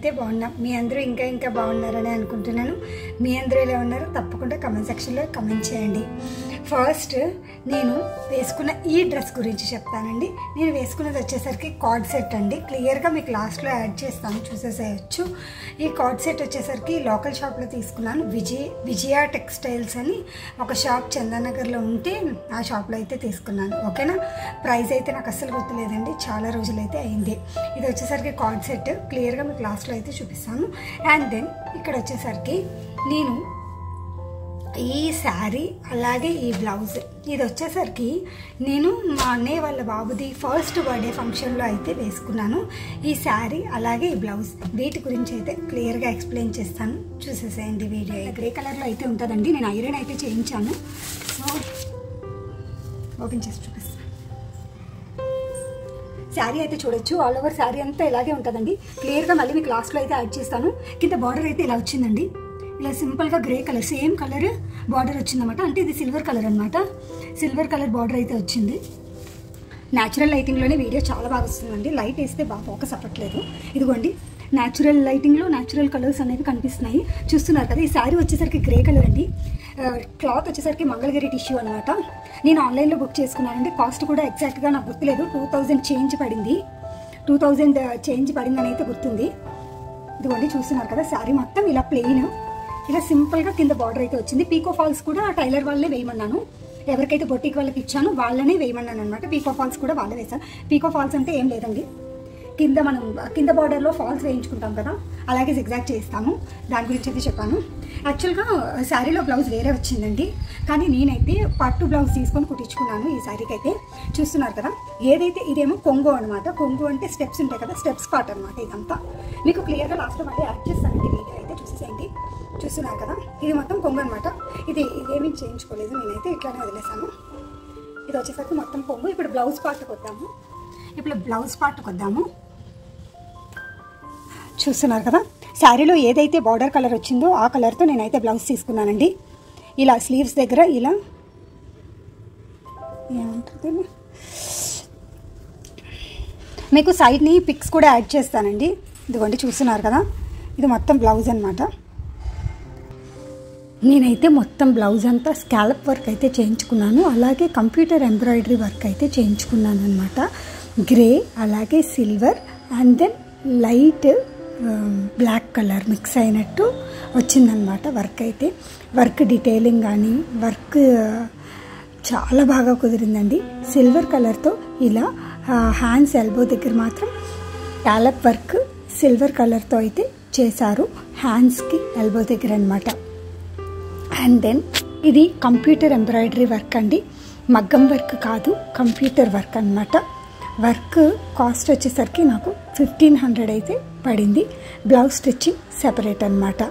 మేమైతే బాగున్నాం. మీ అందరూ ఇంకా బాగున్నారని అనుకుంటున్నాను. మీ అందరూ ఎలా ఉన్నారో తప్పకుండా కమెంట్ సెక్షన్లో కమెంట్ చేయండి. ఫస్ట్ నేను వేసుకున్న ఈ డ్రెస్ గురించి చెప్తానండి. నేను వేసుకున్నది వచ్చేసరికి కార్డ్ సెట్ అండి. క్లియర్గా మీకు లాస్ట్లో యాడ్ చేస్తాను, చూసేసేయచ్చు. ఈ కార్డ్ సెట్ వచ్చేసరికి లోకల్ షాప్లో తీసుకున్నాను. విజయ టెక్స్టైల్స్ అని ఒక షాప్ చందానగర్లో ఉంటే ఆ షాప్లో అయితే తీసుకున్నాను. ఓకేనా. ప్రైస్ అయితే నాకు అస్సలు గుర్తులేదండి, చాలా రోజులైతే అయింది. ఇది వచ్చేసరికి కార్డ్ సెట్, క్లియర్గా మీకు లాస్ట్లో అయితే చూపిస్తాను. అండ్ దెన్ ఇక్కడ వచ్చేసరికి నేను ఈ శారీ అలాగే ఈ బ్లౌజ్, ఇది వచ్చేసరికి నేను మా అన్నయ్య వాళ్ళ బాబుది ఫస్ట్ బర్త్డే ఫంక్షన్లో అయితే వేసుకున్నాను. ఈ శారీ అలాగే ఈ బ్లౌజ్, వీటి గురించి అయితే క్లియర్గా ఎక్స్ప్లెయిన్ చేస్తాను, చూసేసేయండి వీడియో. గ్రే కలర్లో అయితే ఉంటుందండి. నేను ఐరన్ అయితే చేయించాను, సో ఓపెన్ చేసి చూపిస్తాను. శారీ అయితే చూడొచ్చు, ఆల్ ఓవర్ శారీ అంతా ఇలాగే ఉంటుందండి. క్లియర్గా మళ్ళీ మీకు లాస్ట్లో అయితే యాడ్ చేస్తాను. కింద బార్డర్ అయితే ఇలా వచ్చిందండి, ఇలా సింపుల్గా grey colour same colour border వచ్చిందన్నమాట. అంటే ఇది సిల్వర్ కలర్ అనమాట. సిల్వర్ కలర్ బార్డర్ అయితే వచ్చింది. న్యాచురల్ లైటింగ్లోనే వీడియో చాలా బాగా వస్తుందండి. లైట్ వేస్తే బాగా ఫోకస్ అవ్వట్లేదు. ఇదిగోండి, న్యాచురల్ లైటింగ్లో న్యాచురల్ కలర్స్ అనేవి కనిపిస్తున్నాయి, చూస్తున్నారు కదా. ఈ శారీ వచ్చేసరికి గ్రే కలర్ అండి. క్లాత్ వచ్చేసరికి మంగళగిరి టిష్యూ అనమాట. నేను ఆన్లైన్లో బుక్ చేసుకున్నానండి. కాస్ట్ కూడా ఎగ్జాక్ట్గా నాకు గుర్తులేదు, 2000 చేంజ్ పడింది. 2000 చేంజ్ పడిందని అయితే గుర్తుంది. ఇదిగోండి, చూస్తున్నారు కదా. శారీ మొత్తం ఇలా ప్లెయిన్, ఇలా సింపుల్గా కింద బార్డర్ అయితే వచ్చింది. పీకో ఫాల్స్ కూడా టైలర్ వాళ్ళనే వేయమన్నాను. ఎవరికైతే బొటిక్ వాళ్ళకి ఇచ్చానో వాళ్ళనే వేయమన్నాను అనమాట. పీకో ఫాల్స్ కూడా వాళ్ళే వేశాను. పీకో ఫాల్స్ అంటే ఏం లేదండి, కింద బార్డర్లో ఫాల్స్ వేయించుకుంటాం కదా, అలాగే జిగ్జాగ్ చేస్తాము. దాని గురించి అయితే చెప్పాను. యాక్చువల్గా శారీలో బ్లౌజ్ వేరే వచ్చిందండి, కానీ నేనైతే పట్టు బ్లౌజ్ తీసుకొని కుట్టించుకున్నాను ఈ శారీకి అయితే. చూస్తున్నారు కదా. ఏదైతే ఇదేమో కొంగు అనమాట. కొంగు అంటే స్టెప్స్ ఉంటాయి కదా, స్టెప్స్ పార్ట్ అనమాట. ఇదంతా మీకు క్లియర్గా లాస్ట్లో మళ్ళీ యాడ్ చేస్తానండి వీడియో అయితే, చూసేసేయండి. చూస్తున్నారు కదా, ఇది మొత్తం కొంగు అనమాట. ఇదేమీ చేయించుకోలేదు, నేనైతే ఇట్లానే వదిలేసాను. ఇది వచ్చేసరికి మొత్తం కొంగు. ఇప్పుడు బ్లౌజ్ పార్ట్కి వద్దాము. చూస్తున్నారు కదా. శారీలో ఏదైతే బార్డర్ కలర్ వచ్చిందో ఆ కలర్తో నేనైతే బ్లౌజ్ తీసుకున్నానండి. ఇలా స్లీవ్స్ దగ్గర ఇలా ఏమంటుంది, మీకు సైడ్ని పిక్స్ కూడా యాడ్ చేస్తానండి. ఇదిగోండి, చూస్తున్నారు కదా. ఇది మొత్తం బ్లౌజ్ అనమాట. నేనైతే మొత్తం బ్లౌజ్ అంతా స్కాలప్ వర్క్ అయితే చేయించుకున్నాను, అలాగే కంప్యూటర్ ఎంబ్రాయిడరీ వర్క్ అయితే చేయించుకున్నాను అనమాట. గ్రే అలాగే silver and then light black colour mix అయినట్టు వచ్చిందనమాట వర్క్ అయితే. వర్క్ డీటెయిలింగ్ కానీ వర్క్ చాలా బాగా కుదిరిందండి. సిల్వర్ కలర్తో ఇలా హ్యాండ్స్ ఎల్బో దగ్గర మాత్రం స్కాలప్ వర్క్ సిల్వర్ కలర్తో అయితే చేశారు, హ్యాండ్స్కి ఎల్బో దగ్గర అనమాట. అండ్ దెన్ ఇది కంప్యూటర్ ఎంబ్రాయిడరీ వర్క్ అండి, మగ్గం వర్క్ కాదు, కంప్యూటర్ వర్క్ అనమాట. వర్క్ కాస్ట్ వచ్చేసరికి నాకు 1500 అయితే పడింది. బ్లౌజ్ స్టిచ్చింగ్ సెపరేట్ అనమాట.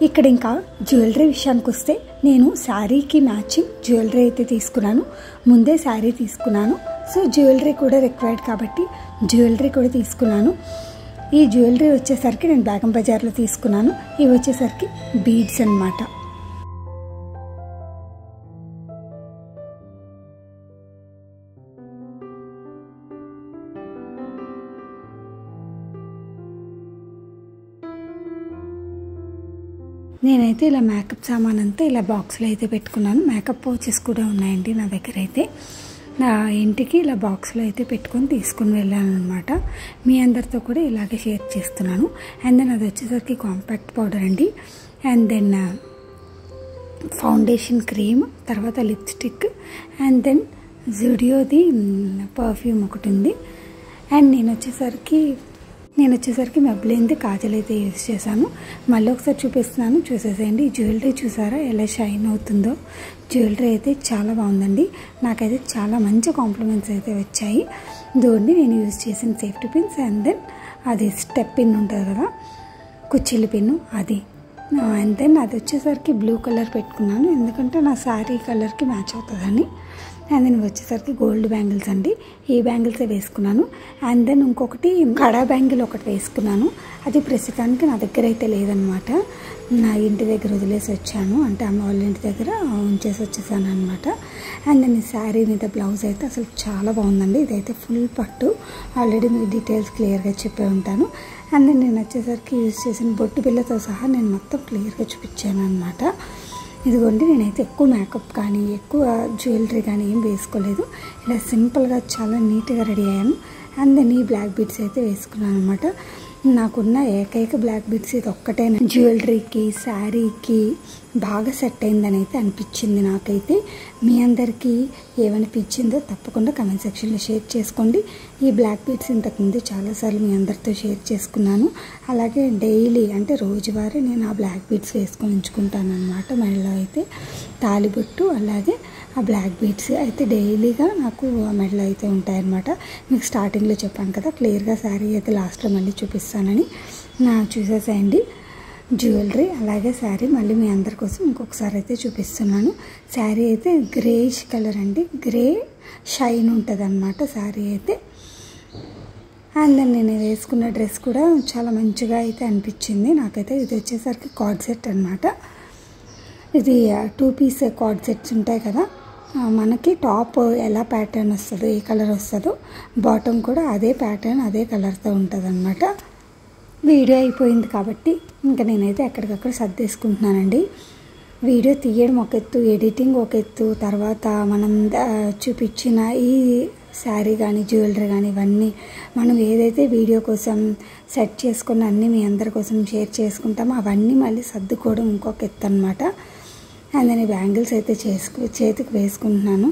ఇక్కడ ఇంకా జ్యువెలరీ విషయానికి వస్తే నేను శారీకి మ్యాచింగ్ జ్యువెలరీ అయితే తీసుకున్నాను. ముందే శారీ తీసుకున్నాను, సో జ్యువెలరీ కూడా రిక్వైర్డ్ కాబట్టి జ్యువెలరీ కూడా తీసుకున్నాను. ఈ జ్యువెలరీ వచ్చేసరికి నేను బేగం బజార్లో తీసుకున్నాను. ఇవి వచ్చేసరికి బీడ్స్ అనమాట. నేనైతే ఇలా మేకప్ సామాన్ అంతా ఇలా బాక్స్లో అయితే పెట్టుకున్నాను. మేకప్ పౌచెస్ కూడా ఉన్నాయండి నా దగ్గర అయితే. నా ఇంటికి ఇలా బాక్స్లో అయితే పెట్టుకొని తీసుకుని వెళ్ళాను అనమాట. మీ అందరితో కూడా ఇలాగే షేర్ చేస్తున్నాను. అండ్ దెన్ అది వచ్చేసరికి కాంపాక్ట్ పౌడర్ అండి. అండ్ దెన్ ఫౌండేషన్ క్రీమ్, తర్వాత లిప్స్టిక్, అండ్ దెన్ జుడియోది పర్ఫ్యూమ్ ఒకటి ఉంది. అండ్ నేను వచ్చేసరికి మెబ్లిన్ది కాజల్ అయితే యూజ్ చేశాను. మళ్ళీ ఒకసారి చూపిస్తున్నాను, చూసేసేయండి. జ్యువెలరీ చూసారా ఎలా షైన్ అవుతుందో. జ్యువెలరీ అయితే చాలా బాగుందండి. నాకైతే చాలా మంచి కాంప్లిమెంట్స్ అయితే వచ్చాయి. ఇదిగోండి నేను యూజ్ చేసిన సేఫ్టీ పిన్స్, అండ్ దెన్ అది స్టెప్ పిన్ ఉంటుంది కదా, కుచ్చిళ్ళ పిన్ను అది. అండ్ దెన్ అది వచ్చేసరికి బ్లూ కలర్ పెట్టుకున్నాను, ఎందుకంటే నా శారీ కలర్కి మ్యాచ్ అవుతుందని. అండ్ దెన్ వచ్చేసరికి గోల్డ్ బ్యాంగిల్స్ అండి, ఈ బ్యాంగిల్సే వేసుకున్నాను. అండ్ దెన్ ఇంకొకటి కడా బ్యాంగిల్ ఒకటి వేసుకున్నాను. అది ప్రస్తుతానికి నా దగ్గర అయితే లేదనమాట, నా ఇంటి దగ్గర వదిలేసి వచ్చాను, అంటే అమ్మ వాళ్ళ ఇంటి దగ్గర ఉంచేసి వచ్చేసాను అనమాట. అండ్ దెన్ ఈ శారీ మీద బ్లౌజ్ అయితే అసలు చాలా బాగుందండి. ఇదైతే ఫుల్ పట్టు, ఆల్రెడీ మీకు డీటెయిల్స్ క్లియర్గా చెప్పే ఉంటాను. అండ్ నేను వచ్చేసరికి యూజ్ చేసిన బొట్టు బిళ్ళతో సహా నేను మొత్తం క్లియర్గా చూపించాను అనమాట. ఇదిగోండి, నేనైతే ఎక్కువ మేకప్ కానీ ఎక్కువ జ్యువెలరీ కానీ ఏం వేసుకోలేదు. ఇలా సింపుల్గా చాలా నీట్గా రెడీ అయ్యాను. అండ్ దెన్ ఈ బ్లాక్ బీడ్స్ అయితే వేసుకున్నాను అనమాట. నాకున్న ఏకైక బ్లాక్ బీడ్స్ ఇది ఒక్కటే. జ్యువెలరీకి శారీకి బాగా సెట్ అయిందని అయితే అనిపించింది నాకైతే. మీ అందరికీ ఏమనిపించిందో తప్పకుండా కమెంట్ సెక్షన్లో షేర్ చేసుకోండి. ఈ బ్లాక్ బీడ్స్ ఇంతకుముందు చాలాసార్లు మీ అందరితో షేర్ చేసుకున్నాను. అలాగే డైలీ అంటే రోజువారీ నేను ఆ బ్లాక్ బీడ్స్ వేసుకొని ఉంచుకుంటాను అనమాట. మెడలో అయితే తాళిబొట్టు అలాగే ఆ బ్లాక్ బీడ్స్ అయితే డైలీగా నాకు ఆ మెడలో అయితే ఉంటాయన్నమాట. మీకు స్టార్టింగ్లో చెప్పాను కదా, క్లియర్గా శారీ అయితే లాస్ట్లో మళ్ళీ చూపిస్తానని. చూసేసేయండి జ్యువెలరీ అలాగే శారీ మళ్ళీ మీ అందరి కోసం ఇంకొకసారి అయితే చూపిస్తున్నాను. శారీ అయితే గ్రేష్ కలర్ అండి, గ్రే షైన్ ఉంటుంది అన్నమాట శారీ అయితే. అండ్ దెన్ నేను వేసుకున్న డ్రెస్ కూడా చాలా మంచిగా అయితే అనిపించింది నాకైతే. ఇది వచ్చేసరికి కార్డ్ సెట్ అనమాట. ఇది 2 పీస్ కార్డ్ సెట్స్ ఉంటాయి కదా, మనకి టాప్ ఎలా ప్యాటర్న్ వస్తుందో ఏ కలర్ వస్తుందో బాటమ్ కూడా అదే ప్యాటర్న్ అదే కలర్తో ఉంటుంది అన్నమాట. వీడియో అయిపోయింది కాబట్టి ఇంకా నేనైతే ఎక్కడికక్కడ సర్దేసుకుంటున్నానండి. వీడియో తీయడం ఒక ఎత్తు, ఎడిటింగ్ ఒక ఎత్తు, తర్వాత మనం చూపించిన ఈ శారీ కానీ జ్యువెలరీ కానీ ఇవన్నీ మనం ఏదైతే వీడియో కోసం సెట్ చేసుకున్న అన్నీ మీ అందరి కోసం షేర్ చేసుకుంటామో అవన్నీ మళ్ళీ సర్దుకోవడం ఇంకొక ఎత్తు అనమాట. అండ్ నేను బ్యాంగిల్స్ అయితే చేతికి వేసుకుంటున్నాను.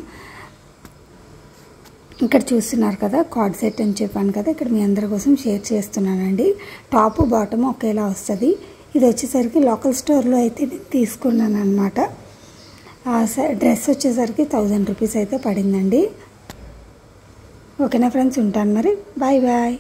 ఇక్కడ చూస్తున్నారు కదా కార్డ్ సెట్ అని చెప్పాను కదా, ఇక్కడ మీ అందరి కోసం షేర్ చేస్తున్నానండి. టాప్ బాటమ్ ఒకేలా వస్తుంది. ఇది వచ్చేసరికి లోకల్ స్టోర్లో అయితే నేను తీసుకున్నాను అనమాట. డ్రెస్ వచ్చేసరికి 1000 రూపీస్ అయితే పడిందండి. ఓకేనా ఫ్రెండ్స్, ఉంటాను మరి. Bye bye.